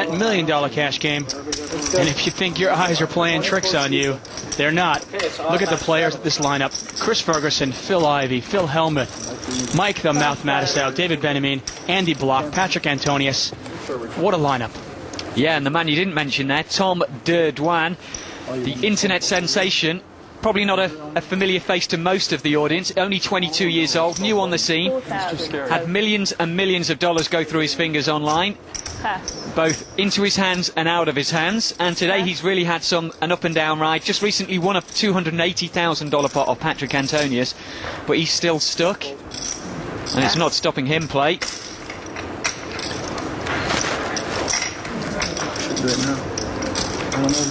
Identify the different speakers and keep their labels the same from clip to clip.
Speaker 1: net $1 million cash game. And if you think your eyes are playing tricks on you, they're not. Look at the players at this lineup. Chris Ferguson, Phil Ivey, Phil Hellmuth, Mike the Mouth Matisow, David Benjamin, Andy Block, Patrick Antonius. What a lineup.
Speaker 2: Yeah, and the man you didn't mention there, Tom Douan, the internet sensation. Probably not a familiar face to most of the audience. Only 22 years old, new on the scene. Had millions and millions of dollars go through his fingers online, both into his hands and out of his hands. And today he's really had an up and down ride. Just recently won a $280,000 pot of Patrick Antonius, but he's still stuck, and it's not stopping him play.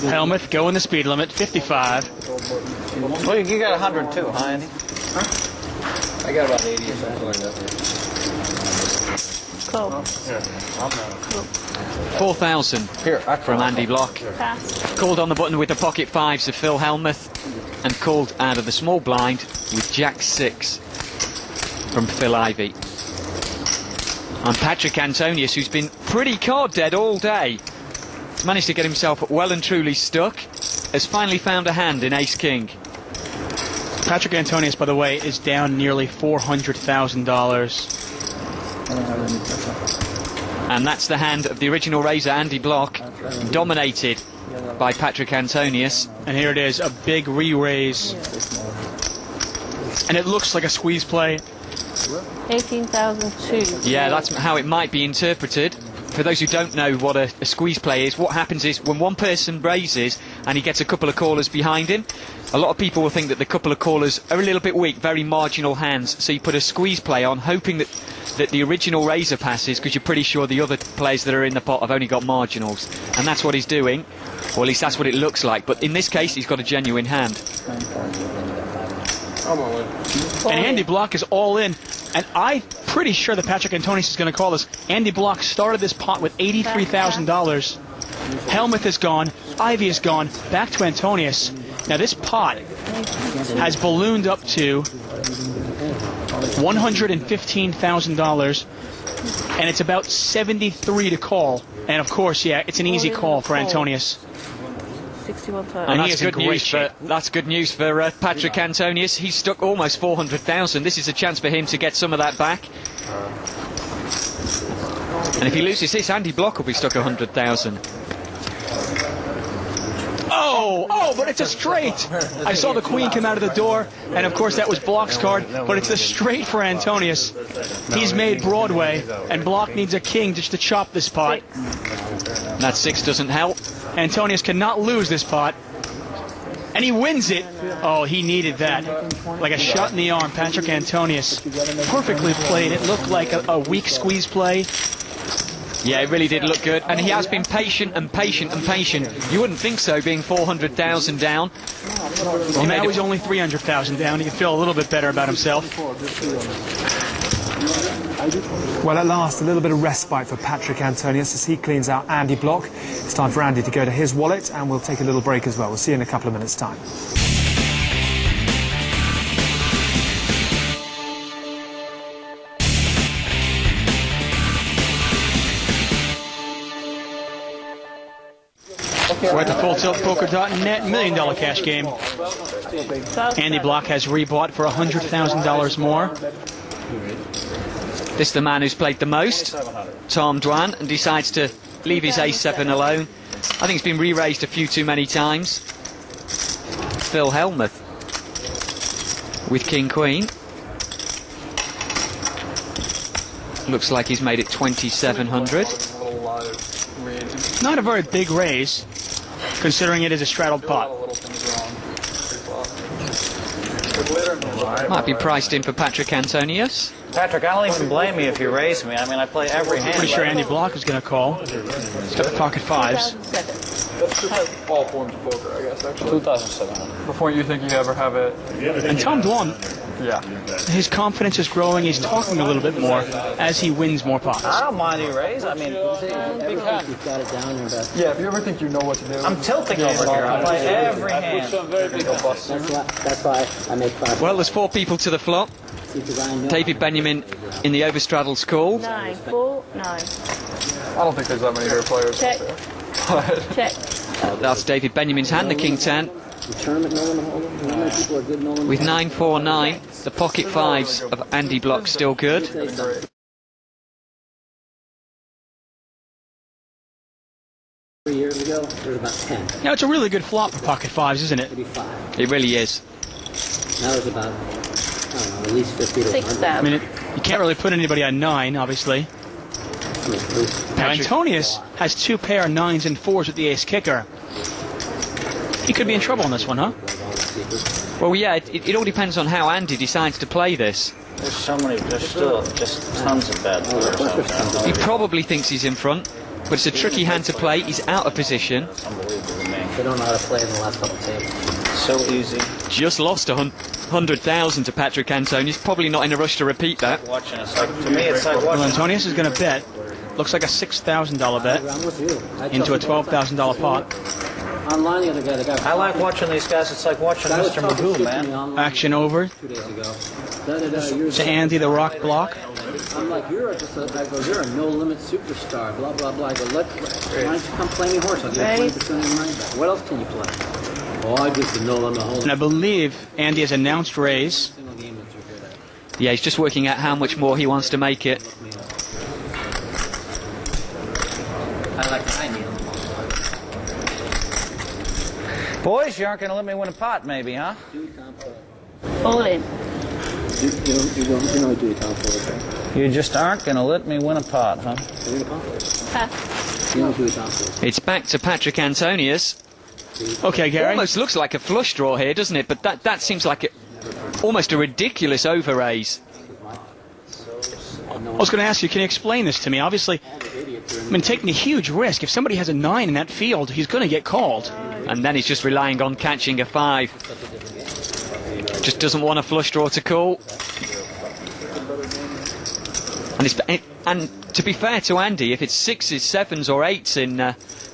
Speaker 1: Hellmuth going the speed limit, 55.
Speaker 3: Well, you got 100 too, huh, Andy? Huh? I got about 80 or something like that.
Speaker 4: Cool.
Speaker 2: 4,000 from Andy Block.
Speaker 4: Pass.
Speaker 2: Called on the button with the pocket fives of Phil Hellmuth, and called out of the small blind with Jack 6 from Phil Ivey. And Patrick Antonius, who's been pretty card dead all day, managed to get himself well and truly stuck, has finally found a hand in Ace King.
Speaker 1: Patrick Antonius, by the way, is down nearly $400,000.
Speaker 2: And that's the hand of the original raiser, Andy Block, dominated by Patrick Antonius.
Speaker 1: And here it is, a big re-raise. And it looks like a squeeze play.
Speaker 4: 18,002.
Speaker 2: Yeah, that's how it might be interpreted. For those who don't know what a squeeze play is, what happens is when one person raises and he gets a couple of callers behind him, a lot of people will think that the couple of callers are a little bit weak, very marginal hands. So you put a squeeze play on, hoping that the original raiser passes, because you're pretty sure the other players that are in the pot have only got marginals. And that's what he's doing, or at least that's what it looks like. But in this case, he's got a genuine hand.
Speaker 1: And Andy Block is all in. And I'm pretty sure that Patrick Antonius is going to call this. Andy Block started this pot with $83,000. Hellmuth is gone. Ivy is gone. Back to Antonius. Now this pot has ballooned up to $115,000. And it's about 73 to call. And of course, yeah, it's an easy call for Antonius.
Speaker 4: 61 times.
Speaker 2: And that's good news for Patrick Antonius. He's stuck almost 400,000. This is a chance for him to get some of that back. And if he loses this, Andy Block will be stuck 100,000.
Speaker 1: Oh, but it's a straight. I saw the queen come out of the door, and of course that was Block's card, but it's a straight for Antonius. He's made Broadway, and Block needs a king just to chop this pot.
Speaker 2: That 6 doesn't help.
Speaker 1: Antonius cannot lose this pot. And he wins it. Oh, he needed that. Like a shot in the arm, Patrick Antonius. Perfectly played. It looked like a weak squeeze play.
Speaker 2: Yeah, it really did look good. And he has been patient and patient and patient. You wouldn't think so, being 400,000 down.
Speaker 1: Well, now he's only 300,000 down. He can feel a little bit better about himself.
Speaker 5: Well, at last, a little bit of respite for Patrick Antonius as he cleans out Andy Block. It's time for Andy to go to his wallet, and we'll take a little break as well. We'll see you in a couple of minutes' time.
Speaker 1: We're at the FullTiltPoker.net $1 million cash game. Andy Block has rebought for $100,000 more.
Speaker 2: This is the man who's played the most, Tom Douan, and decides to leave his ace-7 alone. I think it's been re-raised a few too many times. Phil Hellmuth with King-Queen. Looks like he's made it 2,700.
Speaker 1: Not a very big raise, considering it is a straddled pot.
Speaker 2: Might be priced in for Patrick Antonius.
Speaker 3: Patrick, I don't even blame you if you raise me. I mean, I play every hand.
Speaker 1: Pretty sure Andy Block is going to call. He's got the pocket fives.
Speaker 6: That's all forms of poker, I guess, actually.
Speaker 3: 2,700.
Speaker 6: Before you think you ever have it.
Speaker 1: And Tom Douan,
Speaker 6: yeah.
Speaker 1: his confidence is growing. He's talking a little bit more as he wins more pots.
Speaker 3: I don't mind you raise. I mean, big hand.
Speaker 6: Yeah, if you ever think you know what to do.
Speaker 3: I'm tilting over here. I play every hand.
Speaker 7: That's why I made 5.
Speaker 2: Well, there's 4 people to the flop. David Benjamin in the overstraddles call.
Speaker 4: 949.
Speaker 6: I don't think there's that many great players
Speaker 4: Check.
Speaker 6: out there.
Speaker 4: Check.
Speaker 2: That's David Benjamin's hand, the king 10. With 949, the pocket fives of Andy Block still good.
Speaker 7: 3 years ago, there was about 10.
Speaker 1: Now, it's a really good flop for pocket fives, isn't it?
Speaker 7: Maybe 5.
Speaker 2: It really is.
Speaker 7: Now there's about, I don't know, at least 50 to 100.
Speaker 4: 6,000.
Speaker 1: I mean, you can't really put anybody on 9, obviously. Now, Antonius has 2 pair of 9s and 4s with the ace kicker. He could be in trouble on this one, huh?
Speaker 2: Well, yeah, it all depends on how Andy decides to play this.
Speaker 3: There's so many, there's still just tons of bad players out there.
Speaker 2: He probably thinks he's in front, but it's a tricky hand to play. He's out of position.
Speaker 3: Unbelievable to me.
Speaker 7: They don't know how to play in the last couple of tables.
Speaker 3: So easy.
Speaker 2: Just lost 100,000 to Patrick Antonius. Probably not in a rush to repeat that.
Speaker 3: Watching, it's like, to me, it's like
Speaker 1: Well,
Speaker 3: watching.
Speaker 1: Antonius is going to bet. Looks like a $6,000 bet
Speaker 7: I'm with you.
Speaker 1: into a $12,000 pot.
Speaker 7: Online, the other guy,
Speaker 3: I like watching these guys. It's like watching Mr. Magoo, man.
Speaker 1: Action over
Speaker 7: 2 days ago.
Speaker 1: to Andy the Rock Block.
Speaker 7: I'm like, you're a you're a no-limit superstar, blah, blah, blah. I go, why don't you come play me horse? I'll give you 20% of your money back. What else can you play? Oh, I just the no-limit whole
Speaker 1: And I believe Andy has announced raise.
Speaker 7: single game that you're good at.
Speaker 2: Yeah, he's just working out how much more he wants to make it.
Speaker 7: I like the high needle.
Speaker 3: Boys, you aren't going to let me win a pot, maybe, huh?
Speaker 4: All in.
Speaker 7: You don't do top four,
Speaker 3: You just aren't going to let me win a pot, huh?
Speaker 4: Pass.
Speaker 7: You don't do top four.
Speaker 2: It's back to Patrick Antonius.
Speaker 1: Okay, Gary.
Speaker 2: Almost looks like a flush draw here, doesn't it? But that seems like almost a ridiculous over-raise.
Speaker 1: I was going to ask you, can you explain this to me? Obviously, I mean, taking a huge risk. If somebody has a 9 in that field, he's going to get called.
Speaker 2: And then he's just relying on catching a 5. Just doesn't want a flush draw to call. And to be fair to Andy, if it's 6s, 7s or 8s in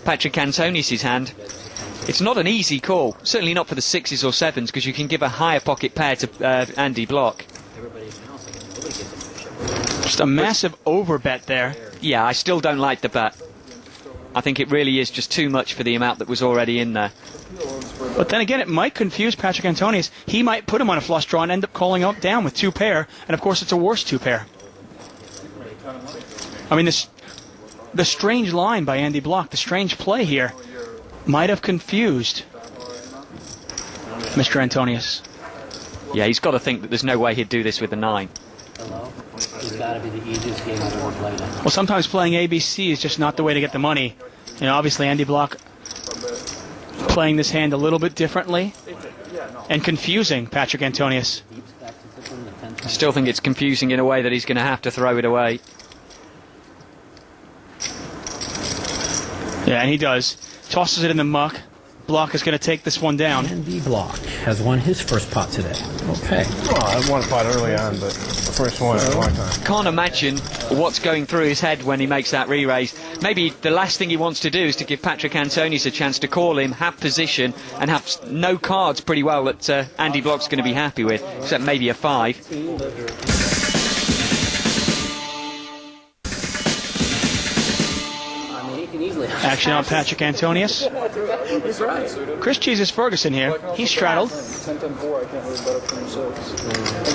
Speaker 2: Patrick Antonius' hand, it's not an easy call. Certainly not for the 6s or 7s, because you can give a higher pocket pair to Andy Block.
Speaker 1: Just a massive overbet there.
Speaker 2: Yeah, I still don't like the bet. I think it really is just too much for the amount that was already in there.
Speaker 1: But then again, it might confuse Patrick Antonius. He might put him on a flush draw and end up calling out down with 2 pair, and of course it's a worse 2 pair. I mean, the strange line by Andy Block, the strange play here, might have confused Mr. Antonius.
Speaker 2: Yeah, he's got to think that there's no way he'd do this with a 9.
Speaker 7: Hello? It's got to be the easiest game I've ever played in.
Speaker 1: Well, sometimes playing ABC is just not the way to get the money. You know, obviously Andy Block playing this hand a little bit differently and confusing Patrick Antonius.
Speaker 2: I still think it's confusing in a way that he's going to have to throw it away.
Speaker 1: Yeah, and he does. Tosses it in the muck. Block is going to take this one down.
Speaker 8: Andy Block has won his first pot today. Okay.
Speaker 9: Well, I won a pot early on, but the first one in a long time.
Speaker 2: Can't imagine what's going through his head when he makes that re-raise. Maybe the last thing he wants to do is to give Patrick Antonius a chance to call him, have position, and have no cards pretty well that Andy Block's going to be happy with, except maybe a 5.
Speaker 1: Action on Patrick Antonius. Chris Jesus Ferguson here. He's straddled.
Speaker 6: 10, 10, 4, I can't really bet up from 6.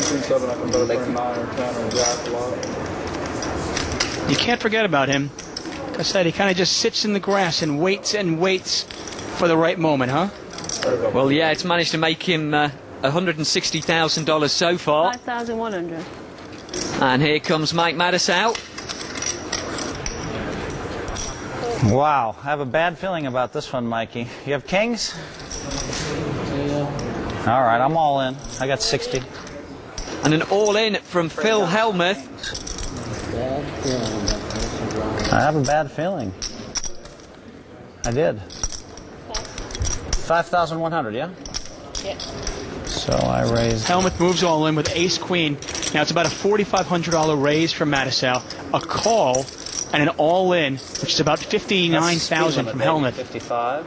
Speaker 6: 10, 7, I can bet up from 9 or 10 or jack a lot.
Speaker 1: You can't forget about him. Like I said, he kind of just sits in the grass and waits for the right moment, huh?
Speaker 2: Well, yeah, it's managed to make him $160,000 so far.
Speaker 4: 5,100.
Speaker 2: And here comes Mike Mattis out.
Speaker 3: Wow, I have a bad feeling about this one, Mikey. You have kings? All right, I'm all in. I got 60.
Speaker 2: And an all-in from Phil Helmuth.
Speaker 3: I have a bad feeling. I did. 5,100, yeah?
Speaker 4: Yep.
Speaker 3: So I raised.
Speaker 1: Helmuth moves all in with ace-queen. Now it's about a $4,500 raise from Mattisau. A call and an all-in, which is about 59,000 from Helmuth.
Speaker 3: 55.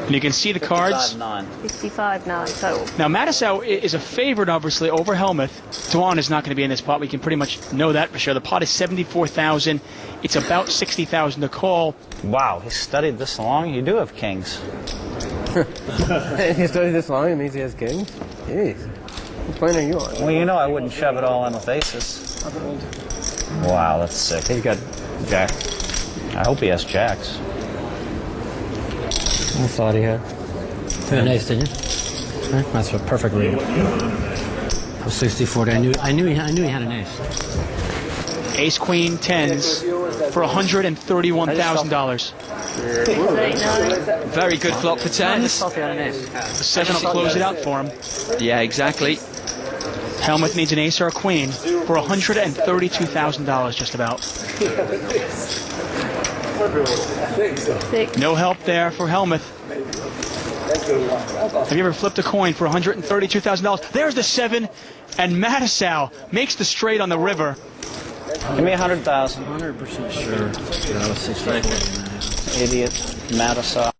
Speaker 1: And you can see the cards.
Speaker 3: 55.9.
Speaker 4: 55 now total.
Speaker 1: Now, Mattisau is a favorite, obviously, over Helmuth. Dwan is not going to be in this pot. We can pretty much know that for sure. The pot is 74,000. It's about 60,000 to call.
Speaker 3: Wow, he studied this long? You do have kings.
Speaker 9: He studied this long, it means he has kings? Jeez. What point are you on?
Speaker 3: Well, you know I wouldn't shove it all in with aces. Wow, that's sick.
Speaker 9: He's got jack.
Speaker 3: I hope he has jacks.
Speaker 9: I thought he had.
Speaker 8: You had an ace, didn't you? That's a perfect read. I was 60-40. I knew he had an ace.
Speaker 1: Ace, queen, tens for $131,000.
Speaker 4: 39.
Speaker 2: Very good flop for tens.
Speaker 1: The 7 will close it out for him.
Speaker 2: Yeah, exactly.
Speaker 1: Helmuth needs an ace or a queen for $132,000 just about.
Speaker 4: 6.
Speaker 1: No help there for Helmuth. Have you ever flipped a coin for $132,000? There's the 7, and Mattisau makes the straight on the river.
Speaker 3: Give me 100,000.
Speaker 8: 100% sure. That was 60-40.
Speaker 3: Idiot. Mattisau.